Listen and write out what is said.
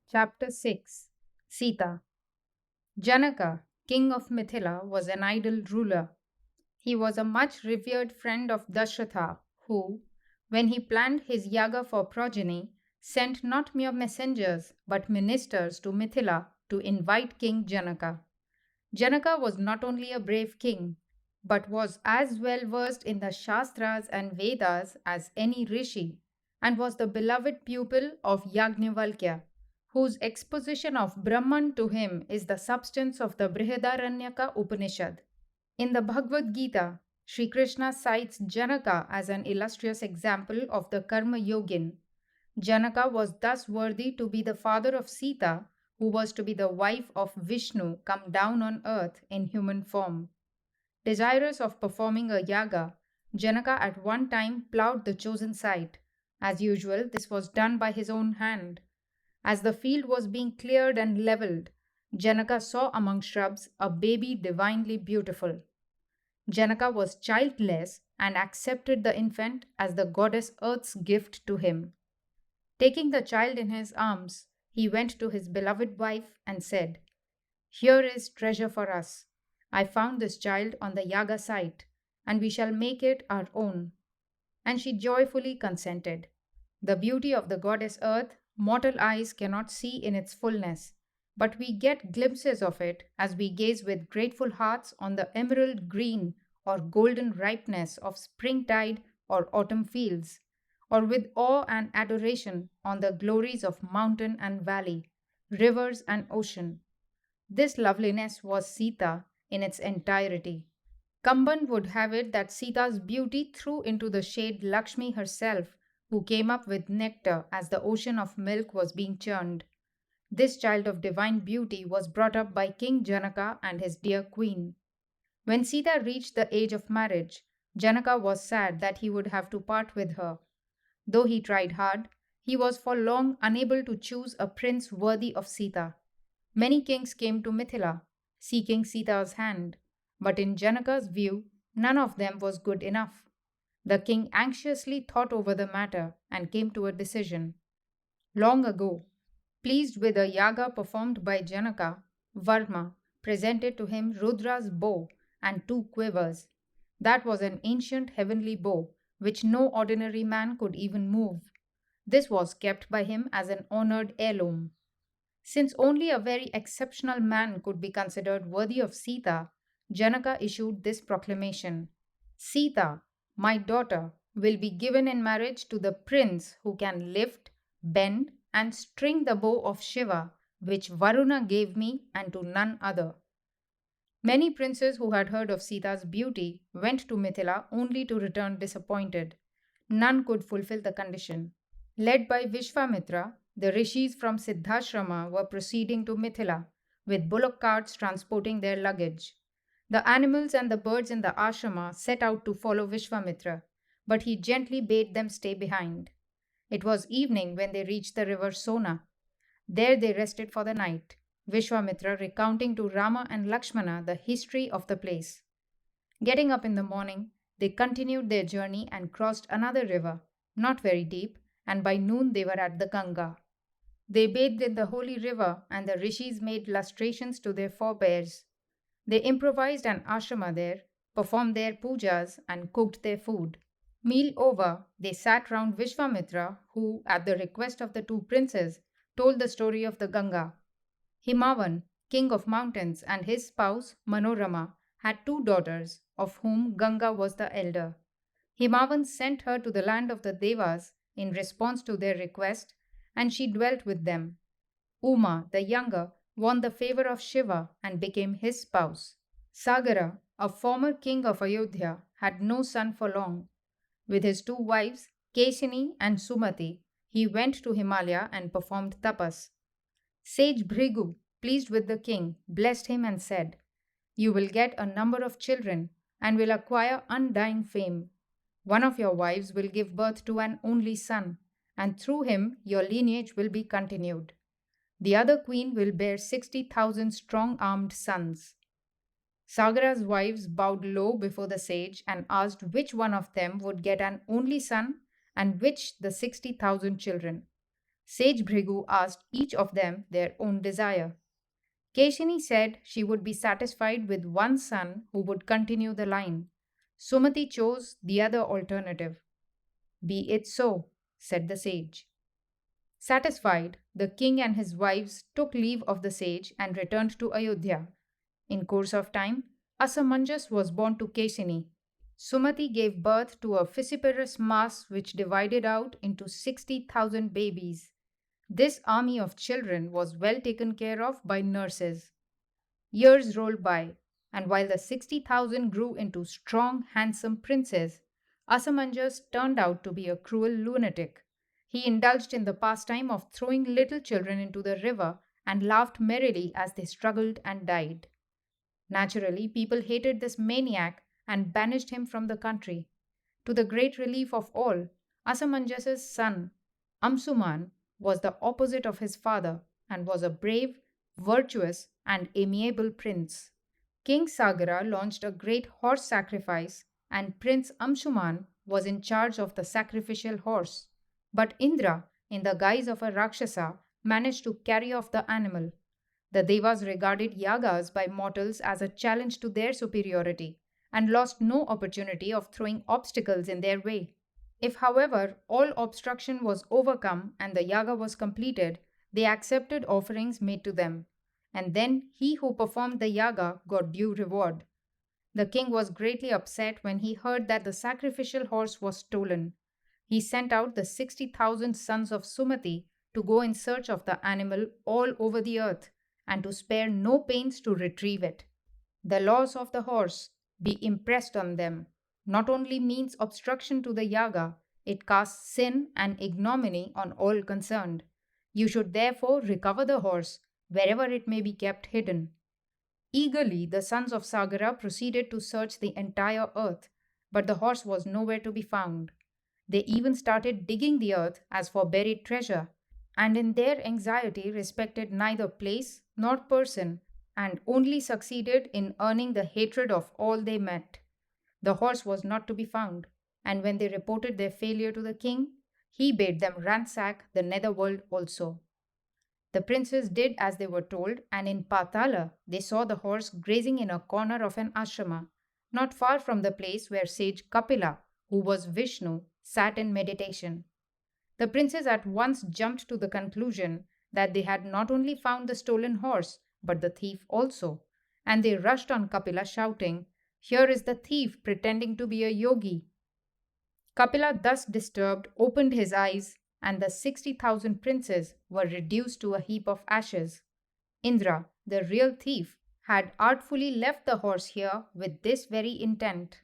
Chapter 6 Sita. Janaka, king of Mithila, was an idle ruler. He was a much revered friend of Dashratha, who, when he planned his yaga for progeny, sent not mere messengers but ministers to Mithila to invite King Janaka. Janaka was not only a brave king, but was as well versed in the Shastras and Vedas as any rishi, and was the beloved pupil of Yajnavalkya, whose exposition of Brahman to him is the substance of the Brihadaranyaka Upanishad. In the Bhagavad Gita, Sri Krishna cites Janaka as an illustrious example of the Karma Yogin. Janaka was thus worthy to be the father of Sita, who was to be the wife of Vishnu come down on earth in human form. Desirous of performing a yaga, Janaka at one time ploughed the chosen site. As usual, this was done by his own hand. As the field was being cleared and levelled, Janaka saw among shrubs a baby divinely beautiful. Janaka was childless and accepted the infant as the goddess Earth's gift to him. Taking the child in his arms, he went to his beloved wife and said, "Here is treasure for us. I found this child on the yaga site, and we shall make it our own." And she joyfully consented. The beauty of the goddess Earth mortal eyes cannot see in its fullness, but we get glimpses of it as we gaze with grateful hearts on the emerald green or golden ripeness of springtide or autumn fields, or with awe and adoration on the glories of mountain and valley, rivers and ocean. This loveliness was Sita in its entirety. Kamban would have it that Sita's beauty threw into the shade Lakshmi herself, who came up with nectar as the ocean of milk was being churned. This child of divine beauty was brought up by King Janaka and his dear queen. When Sita reached the age of marriage, Janaka was sad that he would have to part with her. Though he tried hard, he was for long unable to choose a prince worthy of Sita. Many kings came to Mithila, seeking Sita's hand, but in Janaka's view, none of them was good enough. The king anxiously thought over the matter and came to a decision. Long ago, pleased with a yaga performed by Janaka, Varma presented to him Rudra's bow and two quivers. That was an ancient heavenly bow which no ordinary man could even move. This was kept by him as an honored heirloom. Since only a very exceptional man could be considered worthy of Sita, Janaka issued this proclamation: "Sita, my daughter, will be given in marriage to the prince who can lift, bend, and string the bow of Shiva, which Varuna gave me, and to none other." Many princes who had heard of Sita's beauty went to Mithila only to return disappointed. None could fulfill the condition. Led by Vishwamitra, the rishis from Siddhashrama were proceeding to Mithila, with bullock carts transporting their luggage. The animals and the birds in the ashrama set out to follow Vishwamitra, but he gently bade them stay behind. It was evening when they reached the river Sona. There they rested for the night, Vishwamitra recounting to Rama and Lakshmana the history of the place. Getting up in the morning, they continued their journey and crossed another river, not very deep, and by noon they were at the Ganga. They bathed in the holy river, and the rishis made lustrations to their forebears. They improvised an ashrama there, performed their pujas, and cooked their food. Meal over, they sat round Vishwamitra, who, at the request of the two princes, told the story of the Ganga. Himavan, king of mountains, and his spouse Manorama had two daughters, of whom Ganga was the elder. Himavan sent her to the land of the Devas in response to their request, and she dwelt with them. Uma, the younger, won the favor of Shiva and became his spouse. Sagara, a former king of Ayodhya, had no son for long. With his two wives, Kesini and Sumati, he went to Himalaya and performed tapas. Sage Bhrigu, pleased with the king, blessed him and said, "You will get a number of children and will acquire undying fame. One of your wives will give birth to an only son, and through him your lineage will be continued. The other queen will bear 60,000 strong-armed sons." Sagara's wives bowed low before the sage and asked which one of them would get an only son and which the 60,000 children. Sage Bhrigu asked each of them their own desire. Keshini said she would be satisfied with one son who would continue the line. Sumati chose the other alternative. Be it so, said the sage. Satisfied, the king and his wives took leave of the sage and returned to Ayodhya. In course of time, Asamanjas was born to Keshini. Sumati gave birth to a fissiparous mass which divided out into 60,000 babies. This army of children was well taken care of by nurses. Years rolled by, and while the 60,000 grew into strong, handsome princes, Asamanjas turned out to be a cruel lunatic. He indulged in the pastime of throwing little children into the river and laughed merrily as they struggled and died. Naturally, people hated this maniac and banished him from the country. To the great relief of all, Asamanjas's son, Amsuman, was the opposite of his father and was a brave, virtuous, and amiable prince. King Sagara launched a great horse sacrifice, and Prince Amshuman was in charge of the sacrificial horse. But Indra, in the guise of a Rakshasa, managed to carry off the animal. The Devas regarded yagas by mortals as a challenge to their superiority and lost no opportunity of throwing obstacles in their way. If, however, all obstruction was overcome and the yaga was completed, they accepted offerings made to them, and then he who performed the yaga got due reward. The king was greatly upset when he heard that the sacrificial horse was stolen. He sent out the 60,000 sons of Sumati to go in search of the animal all over the earth and to spare no pains to retrieve it. The loss of the horse, be impressed on them, not only means obstruction to the yaga, it casts sin and ignominy on all concerned. You should therefore recover the horse wherever it may be kept hidden. Eagerly, the sons of Sagara proceeded to search the entire earth, but the horse was nowhere to be found. They even started digging the earth as for buried treasure, and in their anxiety respected neither place nor person, and only succeeded in earning the hatred of all they met. The horse was not to be found, and when they reported their failure to the king, he bade them ransack the netherworld also. The princes did as they were told, and in Patala they saw the horse grazing in a corner of an ashrama, not far from the place where sage Kapila, who was Vishnu, sat in meditation. The princes at once jumped to the conclusion that they had not only found the stolen horse, but the thief also, and they rushed on Kapila shouting, "Here is the thief pretending to be a yogi." Kapila, thus disturbed, opened his eyes, and the 60,000 princes were reduced to a heap of ashes. Indra, the real thief, had artfully left the horse here with this very intent.